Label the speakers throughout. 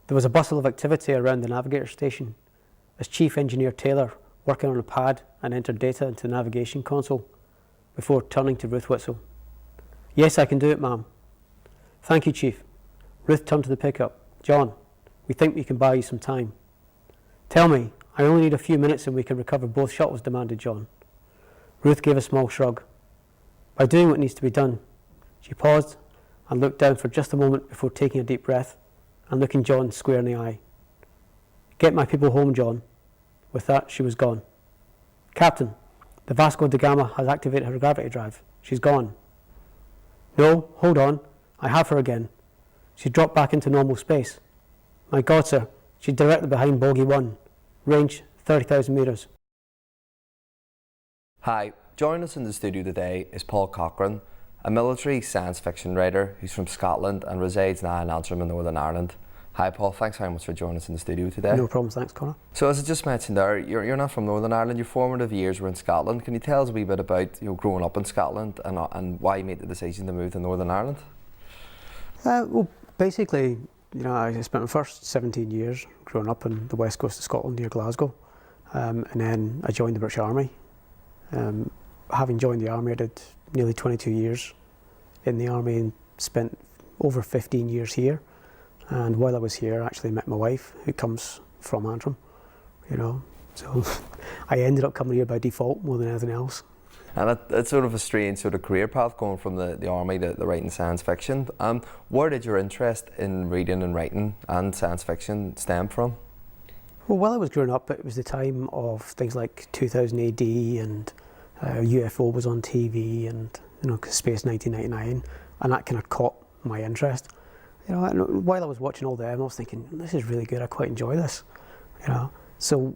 Speaker 1: There was a bustle of activity around the navigator station as Chief Engineer Taylor, working on a pad, and entered data into the navigation console before turning to Ruth Witzel. "Yes, I can do it, ma'am." "Thank you, Chief." Ruth turned to the pickup. "John, we think we can buy you some time." "Tell me, I only need a few minutes and we can recover both shuttles," demanded John. Ruth gave a small shrug. "By doing what needs to be done." She paused and looked down for just a moment before taking a deep breath and looking John square in the eye. "Get my people home, John." With that, she was gone. "Captain, the Vasco da Gama has activated her gravity drive. She's gone." "No, hold on. I have her again. She's dropped back into normal space." "My God, sir, she's directly behind Bogey 1. Range 30,000 metres.
Speaker 2: Hi, joining us in the studio today is Paul Corcoran, a military science fiction writer who's from Scotland and resides now in Antrim in Northern Ireland. Hi Paul, thanks very much for joining us in the studio today.
Speaker 1: No problems, thanks Connor.
Speaker 2: So as I just mentioned there, you're not from Northern Ireland, your formative years were in Scotland. Can you tell us a wee bit about growing up in Scotland and why you made the decision to move to Northern Ireland?
Speaker 1: Well, basically, I spent my first 17 years growing up on the west coast of Scotland near Glasgow, and then I joined the British Army. Having joined the Army, I did nearly 22 years in the Army and spent over 15 years here. And while I was here, I actually met my wife, who comes from Antrim, so I ended up coming here by default more than anything else.
Speaker 2: And it's sort of a strange sort of career path going from the Army to writing science fiction. Where did your interest in reading and writing and science fiction stem from?
Speaker 1: Well, while I was growing up, it was the time of things like 2000 AD and UFO was on TV and Space 1999, and that kind of caught my interest. And while I was watching all them, I was thinking, this is really good, I quite enjoy this. So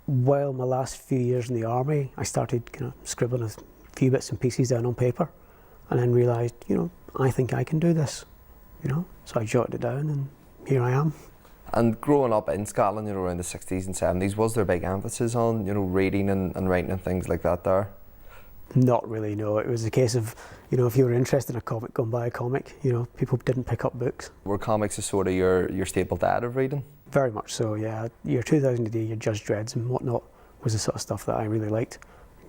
Speaker 1: while my last few years in the Army, I started scribbling a few bits and pieces down on paper, and then realised, I think I can do this. So I jotted it down, and here I am.
Speaker 2: And growing up in Scotland, around the 60s and 70s, was there a big emphasis on, reading and writing and things like that there?
Speaker 1: Not really, no. It was a case of, if you were interested in a comic, go and buy a comic. People didn't pick up books.
Speaker 2: Were comics a sort of your staple diet of reading?
Speaker 1: Very much so, yeah. Your 2000 AD, your Judge Dredds and whatnot was the sort of stuff that I really liked.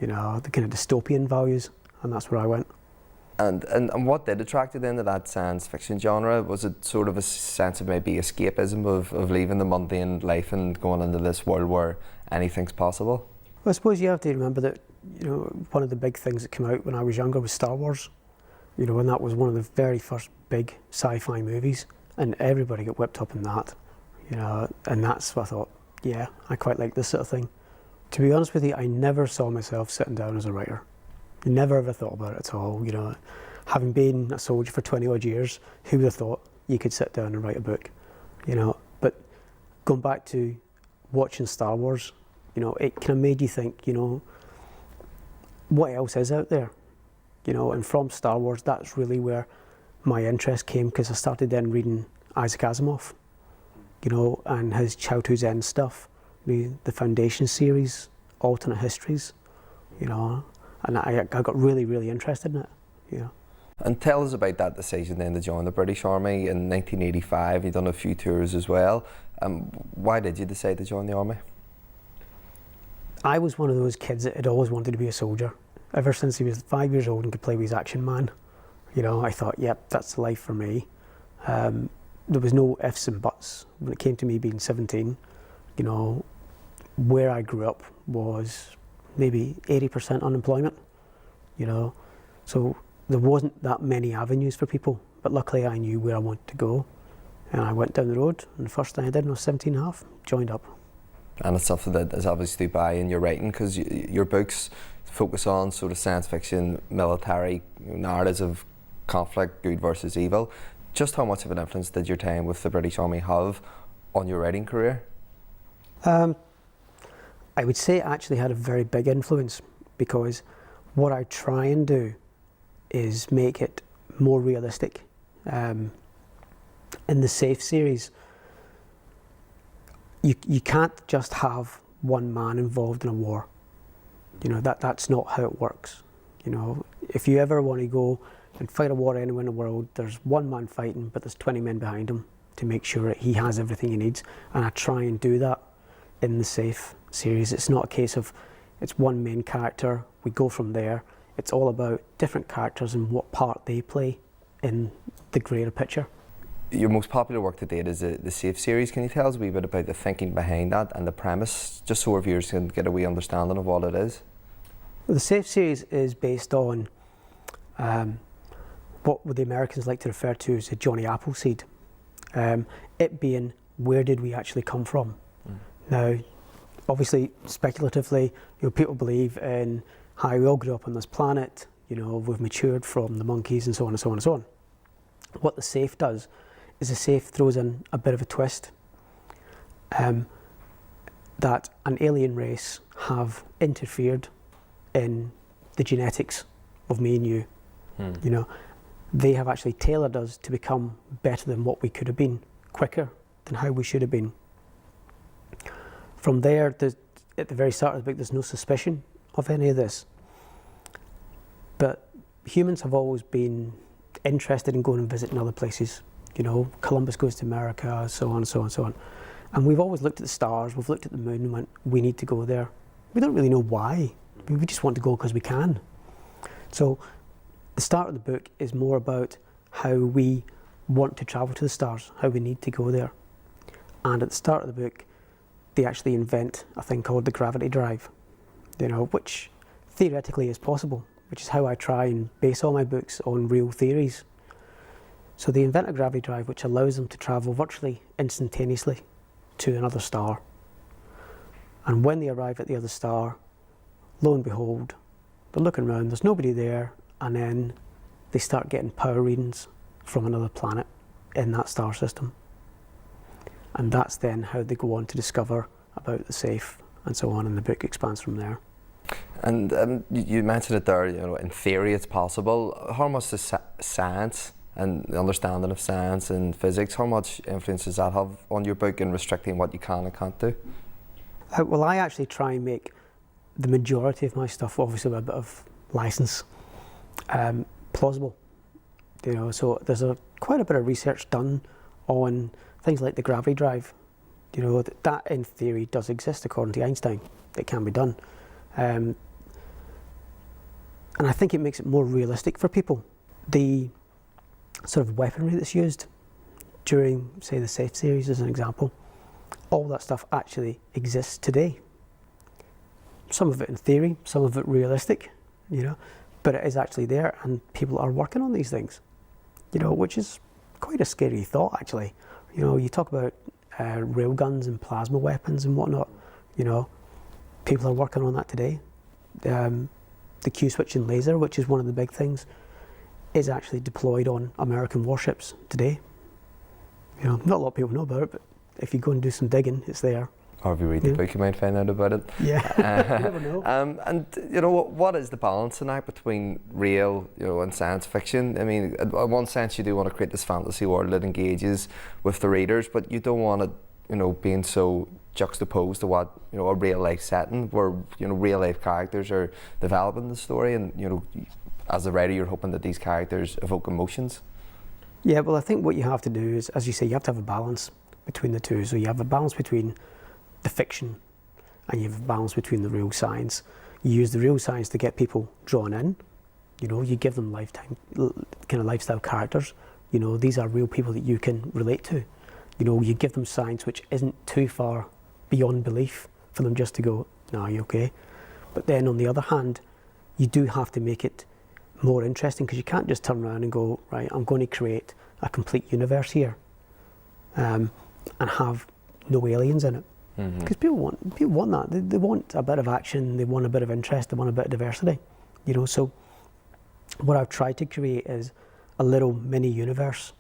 Speaker 1: The kind of dystopian values, and that's where I went.
Speaker 2: And what did attract you then to that science fiction genre? Was it sort of a sense of maybe escapism of leaving the mundane life and going into this world where anything's possible?
Speaker 1: Well, I suppose you have to remember that, one of the big things that came out when I was younger was Star Wars. And that was one of the very first big sci-fi movies, and everybody got whipped up in that. And that's what I thought, yeah, I quite like this sort of thing. To be honest with you, I never saw myself sitting down as a writer. I never ever thought about it at all. Having been a soldier for 20 odd years, who would have thought you could sit down and write a book? But going back to watching Star Wars, it kind of made you think, what else is out there? And from Star Wars, that's really where my interest came, because I started then reading Isaac Asimov, and his Chow To Zen stuff, the Foundation series, alternate histories, and I got really, really interested in it.
Speaker 2: And tell us about that decision then to join the British Army in 1985. You've done a few tours as well. Why did you decide to join the Army?
Speaker 1: I was one of those kids that had always wanted to be a soldier. Ever since he was 5 years old and could play with his Action Man. I thought, yep, that's the life for me. There was no ifs and buts. When it came to me being 17, where I grew up was maybe 80% unemployment, so there wasn't that many avenues for people, but luckily I knew where I wanted to go, and I went down the road, and the first thing I did when I was 17 and a half, joined up. And
Speaker 2: it's something that is obviously by in your writing, because your books focus on sort of science fiction, military narratives of conflict, good versus evil. Just how much of an influence did your time with the British Army have on your writing career?
Speaker 1: I would say it actually had a very big influence, because what I try and do is make it more realistic. In the Safe series, you can't just have one man involved in a war. That's not how it works. If you ever want to go and fight a war anywhere in the world, there's one man fighting, but there's 20 men behind him. to make sure that he has everything he needs, and I try and do that in the Safe series. It's not a case of it's one main character, we go from there. It's all about different characters and what part they play in the greater picture.
Speaker 2: Your most popular work to date is the Safe series. Can you tell us a wee bit about the thinking behind that and the premise, just so our viewers can get a wee understanding of what it is?
Speaker 1: Well, the Safe series is based on what would the Americans like to refer to as a Johnny Appleseed. It being, where did we actually come from? Now, obviously, speculatively, people believe in how we all grew up on this planet, we've matured from the monkeys and so on and so on and so on. What the Safe does is the Safe throws in a bit of a twist, that an alien race have interfered in the genetics of me and you. They have actually tailored us to become better than what we could have been, quicker than how we should have been. From there, at the very start of the book, there's no suspicion of any of this. But humans have always been interested in going and visiting other places. Columbus goes to America, so on, so on, so on. And we've always looked at the stars, we've looked at the moon and went, we need to go there. We don't really know why. We just want to go because we can. So the start of the book is more about how we want to travel to the stars, how we need to go there. And at the start of the book, they actually invent a thing called the gravity drive, which theoretically is possible, which is how I try and base all my books on real theories. So they invent a gravity drive which allows them to travel virtually instantaneously to another star. And when they arrive at the other star, lo and behold, they're looking around, there's nobody there, and then they start getting power readings from another planet in that star system. And that's then how they go on to discover about the Safe and so on, and the book expands from there.
Speaker 2: And you mentioned it there, in theory it's possible. How much does science and the understanding of science and physics, how much influence does that have on your book in restricting what you can and can't do?
Speaker 1: Well, I actually try and make the majority of my stuff, obviously with a bit of license, plausible. So there's quite a bit of research done on things like the gravity drive. That in theory does exist according to Einstein. It can be done. And I think it makes it more realistic for people. The sort of weaponry that's used during, say, the Safe series as an example, all that stuff actually exists today. Some of it in theory, some of it realistic, but it is actually there, and people are working on these things, which is quite a scary thought, actually. You talk about railguns and plasma weapons and whatnot, people are working on that today. The Q-switching laser, which is one of the big things, is actually deployed on American warships today. Not a lot of people know about it, but if you go and do some digging, it's there.
Speaker 2: Or if you read the book, you might find out about it.
Speaker 1: Yeah, you never know.
Speaker 2: And what is the balancing act between real, and science fiction? I mean, in one sense, you do want to create this fantasy world that engages with the readers, but you don't want it, being so juxtaposed to what a real life setting where real life characters are developing the story, and as a writer, you're hoping that these characters evoke emotions.
Speaker 1: Yeah, well, I think what you have to do is, as you say, you have to have a balance between the two. So you have a balance between the fiction and you have a balance between the real science. You use the real science to get people drawn in. You give them lifetime kind of lifestyle characters. These are real people that you can relate to. You give them science which isn't too far beyond belief for them just to go, no, you okay? But then on the other hand, you do have to make it more interesting, because you can't just turn around and go, right, I'm going to create a complete universe here, and have no aliens in it. Because people want that. They want a bit of action, they want a bit of interest, they want a bit of diversity. So what I've tried to create is a little mini universe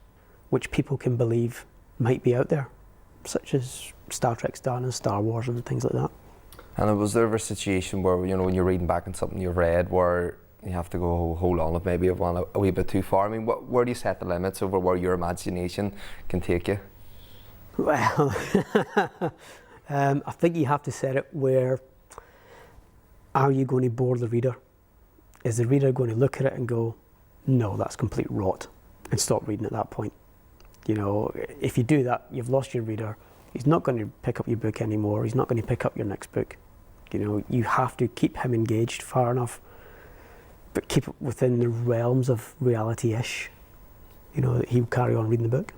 Speaker 1: which people can believe might be out there, such as Star Trek's done and Star Wars and things like that.
Speaker 2: And was there ever a situation where, when you're reading back on something you've read, where you have to go, hold on, if maybe I've gone a wee bit too far? I mean, where do you set the limits over where your imagination can take you?
Speaker 1: Well, I think you have to set it where, are you going to bore the reader? Is the reader going to look at it and go, no, that's complete rot, and stop reading at that point? You know, if you do that, you've lost your reader. He's not going to pick up your book anymore. He's not going to pick up your next book. You know, you have to keep him engaged far enough, but keep it within the realms of reality-ish. You know, that he'll carry on reading the book.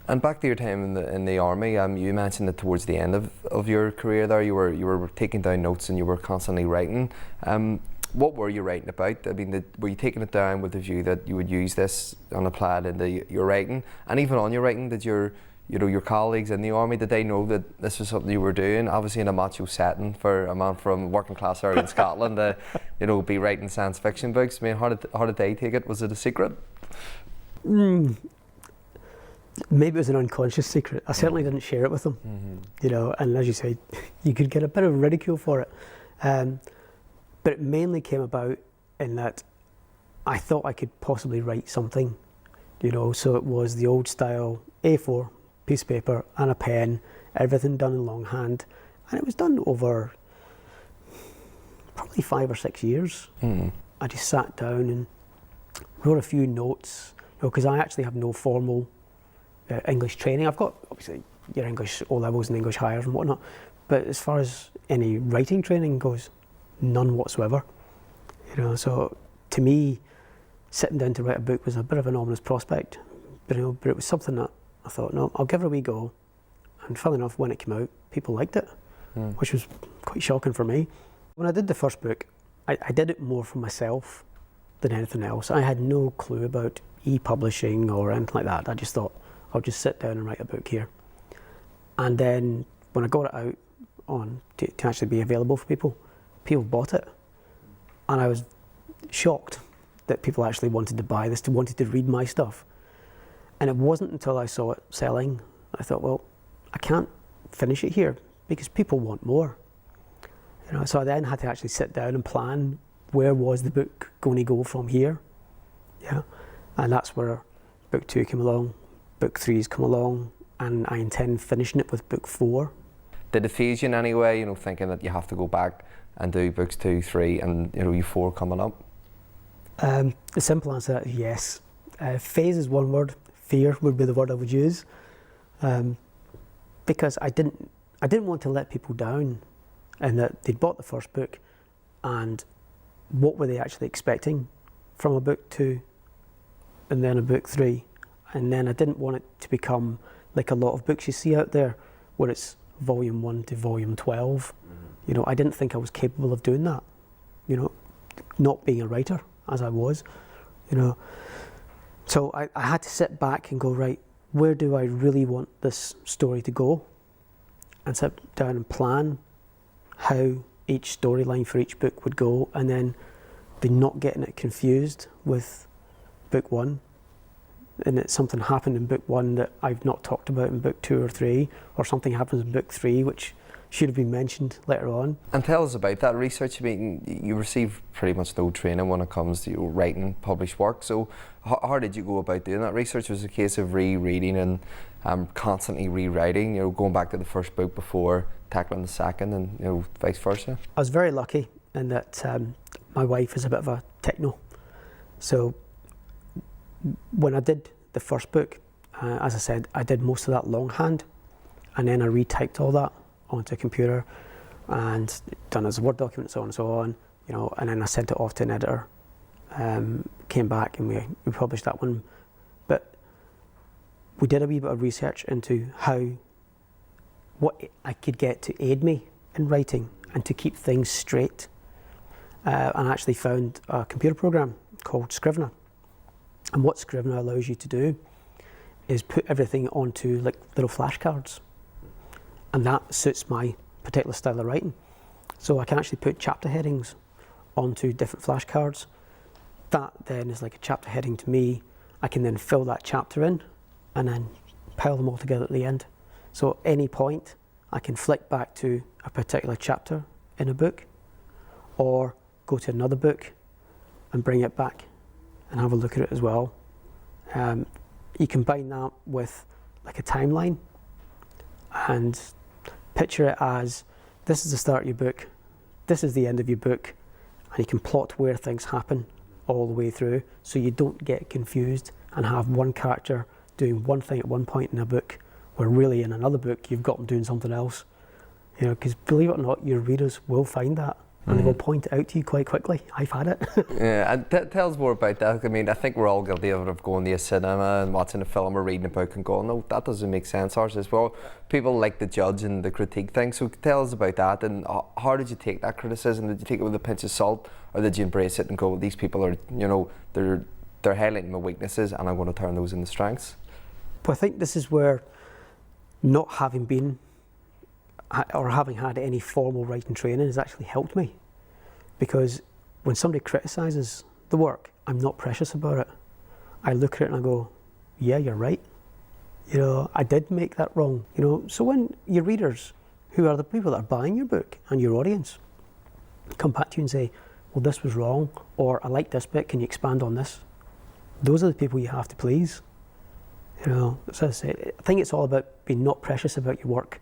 Speaker 2: And back to your time in the army, you mentioned that towards the end of your career there, you were taking down notes and you were constantly writing. What were you writing about? I mean, were you taking it down with the view that you would use this and apply it into your writing? And even on your writing, did your colleagues in the army, did they know that this was something you were doing? Obviously in a macho setting for a man from working class area in Scotland to, be writing science fiction books. I mean, how did they take it? Was it a secret?
Speaker 1: Maybe it was an unconscious secret. I certainly didn't share it with them. And as you say, you could get a bit of ridicule for it. But it mainly came about in that I thought I could possibly write something, so it was the old style A4 piece of paper and a pen, everything done in longhand, and it was done over probably 5 or 6 years. I just sat down and wrote a few notes, because I actually have no formal English training. I've got obviously your English O levels and English higher and whatnot, but as far as any writing training goes, none whatsoever. So to me, sitting down to write a book was a bit of an ominous prospect, but it was something that I thought, no, I'll give it a wee go. And funnily enough, when it came out, people liked it, which was quite shocking for me. When I did the first book, I did it more for myself than anything else. I had no clue about e-publishing or anything like that. I just thought, I'll just sit down and write a book here. And then when I got it out to actually be available for people bought it. And I was shocked that people actually wanted to buy this, wanted to read my stuff. And it wasn't until I saw it selling, I thought, well, I can't finish it here because people want more. So I then had to actually sit down and plan where was the book going to go from here. And that's where book 2 came along, book 3's come along, and I intend finishing it with book 4.
Speaker 2: Did it phase you in any way, thinking that you have to go back and do books 2, 3 and you 4 coming up?
Speaker 1: The simple answer is yes. Phase is one word, fear would be the word I would use. Because I didn't want to let people down in that they'd bought the first book and what were they actually expecting from a book 2 and then a book 3. And then I didn't want it to become like a lot of books you see out there where it's volume 1 to volume 12. I didn't think I was capable of doing that, not being a writer as I was, So I had to sit back and go, right, where do I really want this story to go? And sit down and plan how each storyline for each book would go, and then not getting it confused with book 1. And that something happened in book 1 that I've not talked about in book 2 or 3, or something happens in book 3 which should have been mentioned later on. And
Speaker 2: tell us about that research. I mean, you receive pretty much no training when it comes to writing published work, so how did you go about doing that research? Was it a case of rereading and constantly rewriting, going back to the first book before tackling the second, and vice versa? I
Speaker 1: was very lucky in that my wife is a bit of a techno, so when I did the first book, as I said, I did most of that longhand, and then I retyped all that onto a computer and done as a Word document, so on and so on, and then I sent it off to an editor, came back and we published that one. But we did a wee bit of research into what I could get to aid me in writing and to keep things straight, and I actually found a computer program called Scrivener. And what Scrivener allows you to do is put everything onto like little flashcards. And that suits my particular style of writing. So I can actually put chapter headings onto different flashcards. That then is like a chapter heading to me. I can then fill that chapter in and then pile them all together at the end. So at any point, I can flick back to a particular chapter in a book, or go to another book and bring it back and have a look at it as well. You combine that with like a timeline and picture it as this is the start of your book, this is the end of your book, and you can plot where things happen all the way through so you don't get confused and have one character doing one thing at one point in a book, where really in another book you've got them doing something else. You know, because believe it or not, your readers will find that. And they will point it out to you quite quickly. I've had it.
Speaker 2: Yeah, and tell us more about that. I mean, I think we're all guilty of going to a cinema and watching a film or reading a book and going, no, that doesn't make sense. Ours as well. People like to judge and the critique thing. So tell us about that. And how did you take that criticism? Did you take it with a pinch of salt, or did you embrace it and go, these people are, you know, they're highlighting my weaknesses, and I'm going to turn those into strengths?
Speaker 1: But I think this is where not having been or having had any formal writing training has actually helped me, because when somebody criticises the work, I'm not precious about it. I look at it and I go, yeah, you're right. You know, I did make that wrong. You know, so when your readers, who are the people that are buying your book and your audience, come back to you and say, well, this was wrong, or I like this bit, can you expand on this? Those are the people you have to please. You know, so I think it's all about being not precious about your work.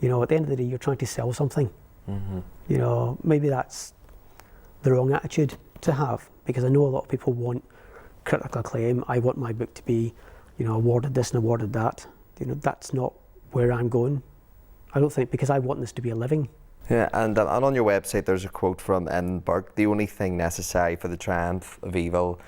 Speaker 1: You know, at the end of the day, you're trying to sell something. You know, maybe that's the wrong attitude to have, because I know a lot of people want critical acclaim. I want my book to be, you know, awarded this and awarded that. You know, that's not where I'm going. I don't think, because I want this to be a living.
Speaker 2: Yeah, and on your website there's a quote from Burke: the only thing necessary for the triumph of evil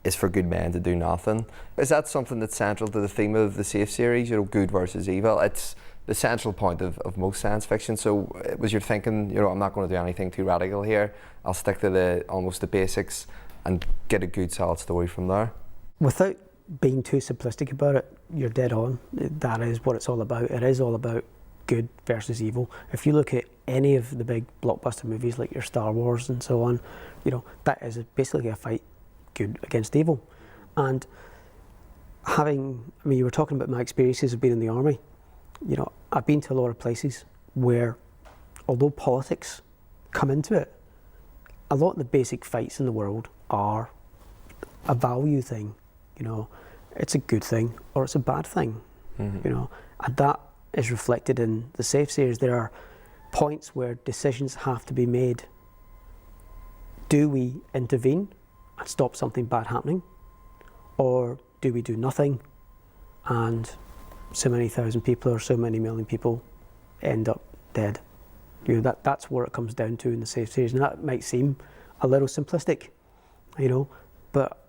Speaker 2: is for good men to do nothing. Is that something that's central to the theme of the Safe series, you know, good versus evil? It's the central point of most science fiction. So was your thinking, you know, I'm not going to do anything too radical here, I'll stick to almost the basics and get a good solid story from there?
Speaker 1: Without being too simplistic about it, you're dead on. That is what it's all about. It is all about good versus evil. If you look at any of the big blockbuster movies like your Star Wars and so on, you know, that is basically a fight, good against evil. And you were talking about my experiences of being in the army. You know, I've been to a lot of places where, although politics come into it, a lot of the basic fights in the world are a value thing. You know, it's a good thing or it's a bad thing. You know, and that is reflected in the Safe series. There are points where decisions have to be made. Do we intervene and stop something bad happening, or do we do nothing and so many thousand people or so many million people end up dead? You know, that's where it comes down to in the Safe series. And that might seem a little simplistic, you know, but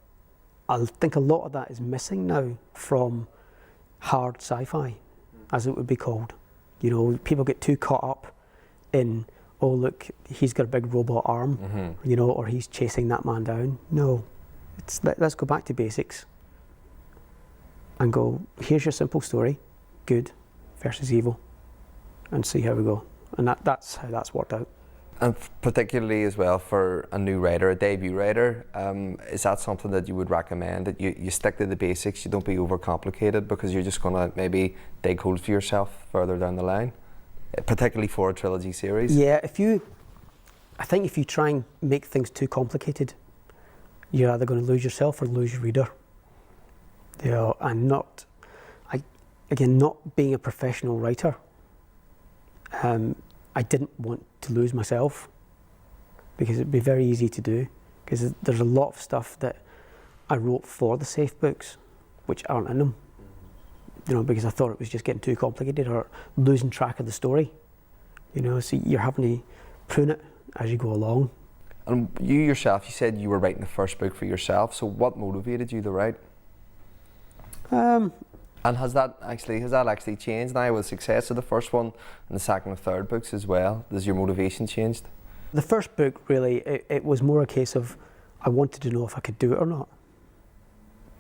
Speaker 1: I think a lot of that is missing now from hard sci-fi, as it would be called. You know, people get too caught up in, oh look, he's got a big robot arm, you know, or he's chasing that man down. No, let's go back to basics and go, here's your simple story, good versus evil, and see how we go. And that's how that's worked out.
Speaker 2: And particularly as well for a new writer, a debut writer, is that something that you would recommend, that you stick to the basics, you don't be overcomplicated, because you're just going to maybe dig holes for yourself further down the line, particularly for a trilogy series?
Speaker 1: Yeah, I think if you try and make things too complicated, you're either going to lose yourself or lose your reader. You know, and not being a professional writer, I didn't want to lose myself, because it'd be very easy to do, because there's a lot of stuff that I wrote for the Safe books which aren't in them, you know, because I thought it was just getting too complicated or losing track of the story, you know, so you're having to prune it as you go along.
Speaker 2: And you yourself, you said you were writing the first book for yourself, so what motivated you to write? And has that actually changed now with the success of the first one and the second and third books as well? Has your motivation changed?
Speaker 1: The first book, really, it was more a case of I wanted to know if I could do it or not.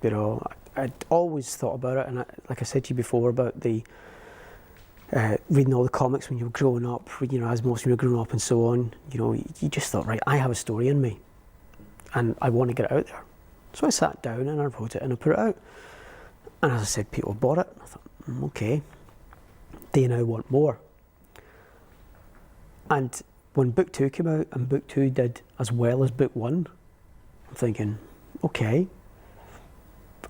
Speaker 1: You know, I'd always thought about it, and like I said to you before about the reading all the comics when you were growing up, you know, as most of you were growing up and so on, you know, you just thought, right, I have a story in me and I want to get it out there. So I sat down and I wrote it and I put it out. And as I said, people bought it. I thought, okay, they now want more. And when book 2 came out and book 2 did as well as book 1, I'm thinking, okay,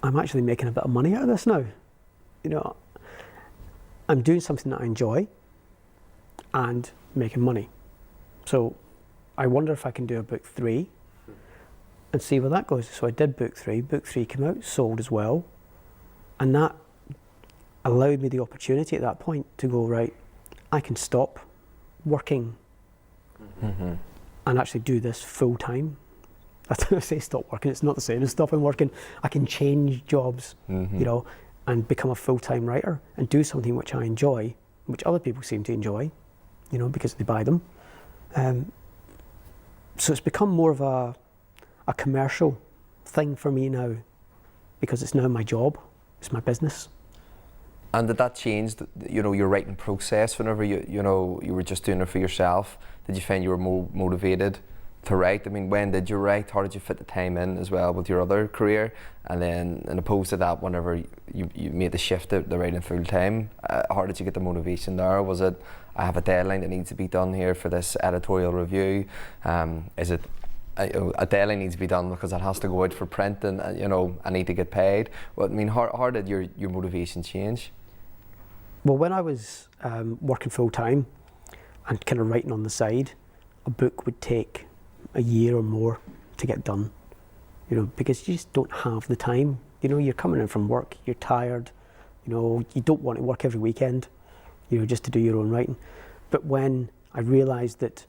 Speaker 1: I'm actually making a bit of money out of this now. You know, I'm doing something that I enjoy and making money. So I wonder if I can do a book 3 and see where that goes. So I did book 3. Book 3 came out, sold as well. And that allowed me the opportunity at that point to go, right, I can stop working
Speaker 2: Mm-hmm.
Speaker 1: and actually do this full time. I don't say stop working, it's not the same as stopping working. I can change jobs,
Speaker 2: Mm-hmm.
Speaker 1: you know, and become a full-time writer and do something which I enjoy, which other people seem to enjoy, you know, because they buy them. So it's become more of a commercial thing for me now, because it's now my job, it's my business.
Speaker 2: And did that change, you know, your writing process whenever you know, you were just doing it for yourself? Did you find you were more motivated to write? I mean, when did you write? How did you fit the time in as well with your other career? And then, and opposed to that, whenever you made the shift to the writing full time, how did you get the motivation there? Was it, I have a deadline that needs to be done here for this editorial review? Is it, a deadline needs to be done because it has to go out for print, and you know, I need to get paid? Well, I mean, how did your motivation change?
Speaker 1: Well, when I was working full time and kind of writing on the side, a book would take a year or more to get done, you know, because you just don't have the time. You know, you're coming in from work, you're tired, you know, you don't want to work every weekend, you know, just to do your own writing. But when I realised that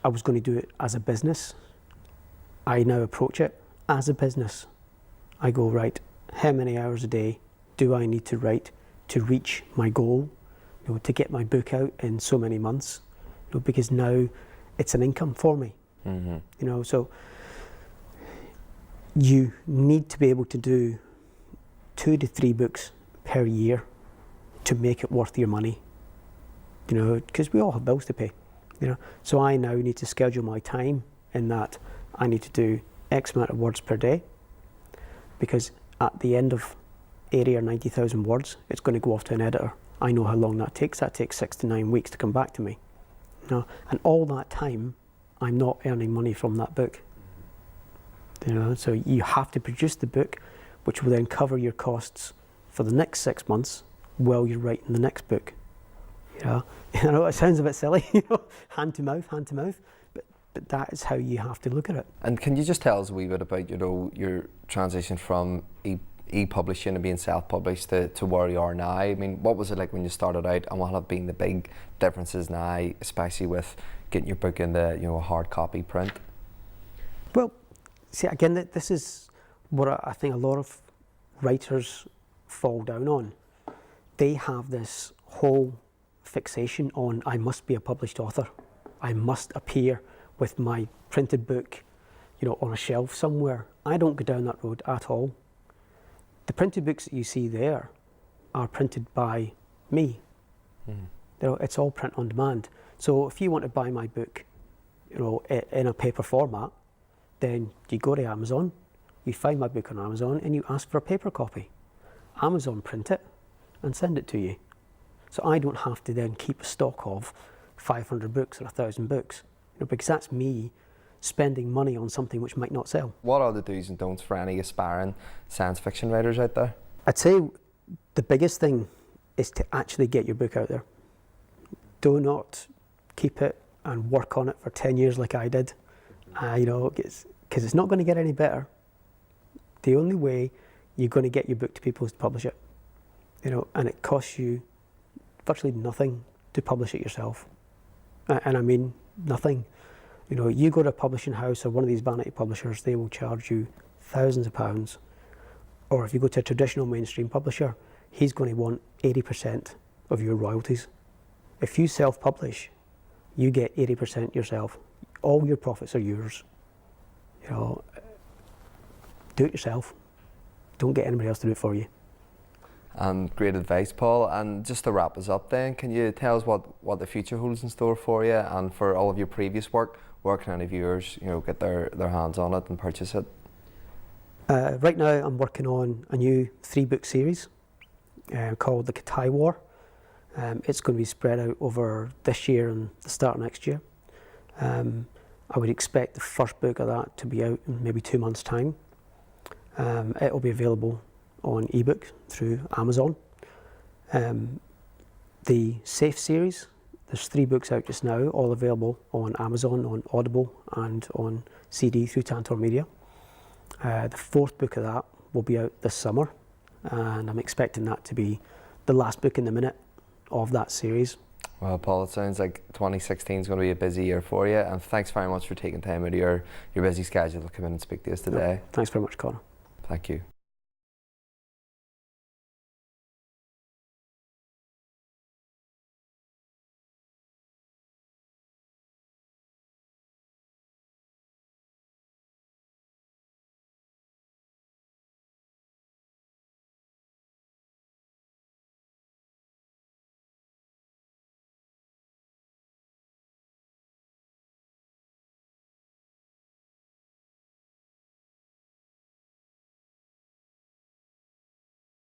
Speaker 1: I was going to do it as a business, I now approach it as a business. I go, right, how many hours a day do I need to write to reach my goal, you know, to get my book out in so many months, you know, because now it's an income for me.
Speaker 2: Mm-hmm.
Speaker 1: You know, so you need to be able to do 2 to 3 books per year to make it worth your money, you know, because we all have bills to pay, you know. So I now need to schedule my time in that I need to do X amount of words per day, because at the end of 80 or 90,000 words, it's going to go off to an editor. I know how long that takes. That takes 6 to 9 weeks to come back to me, you know, and all that time I'm not earning money from that book, you know. So you have to produce the book, which will then cover your costs for the next 6 months while you're writing the next book. You know, I know it sounds a bit silly, you know, hand to mouth, but that is how you have to look at it.
Speaker 2: And can you just tell us a wee bit about, you know, your transition from e-publishing and being self-published to where you are now? I mean, what was it like when you started out, and what have been the big differences now, especially with getting your book in the, you know, a hard copy print?
Speaker 1: Well, see, again, this is what I think a lot of writers fall down on. They have this whole fixation on, I must be a published author. I must appear with my printed book, you know, on a shelf somewhere. I don't go down that road at all. The printed books that you see there are printed by me. Mm. You know, it's all print on demand. So if you want to buy my book, you know, in a paper format, then you go to Amazon, you find my book on Amazon, and you ask for a paper copy. Amazon print it and send it to you. So I don't have to then keep a stock of 500 books or 1,000 books, you know, because that's me spending money on something which might not sell.
Speaker 2: What are the do's and don'ts for any aspiring science fiction writers out there?
Speaker 1: I'd say the biggest thing is to actually get your book out there. Do not keep it and work on it for 10 years like I did, you know, because it's not going to get any better. The only way you're going to get your book to people is to publish it, you know, and it costs you virtually nothing to publish it yourself. And I mean nothing. You know, you go to a publishing house or one of these vanity publishers, they will charge you thousands of pounds. Or if you go to a traditional mainstream publisher, he's going to want 80% of your royalties. If you self-publish, you get 80% yourself. All your profits are yours. You know, do it yourself. Don't get anybody else to do it for you.
Speaker 2: Great advice, Paul. And just to wrap us up then, can you tell us what the future holds in store for you, and for all of your previous work, where can any viewers, you know, get their hands on it and purchase it?
Speaker 1: Right now I'm working on a new 3-book series called The Katai War. It's going to be spread out over this year and the start of next year. I would expect the first book of that to be out in maybe 2 months' time. It will be available on ebook through Amazon. The Safe series, there's 3 books out just now, all available on Amazon, on Audible, and on CD through Tantor Media. The 4th book of that will be out this summer, and I'm expecting that to be the last book in the minute of that series.
Speaker 2: Well, Paul, it sounds like 2016 is going to be a busy year for you, and thanks very much for taking time out of your busy schedule to come in and speak to us today.
Speaker 1: Thanks very much, Connor.
Speaker 2: Thank you.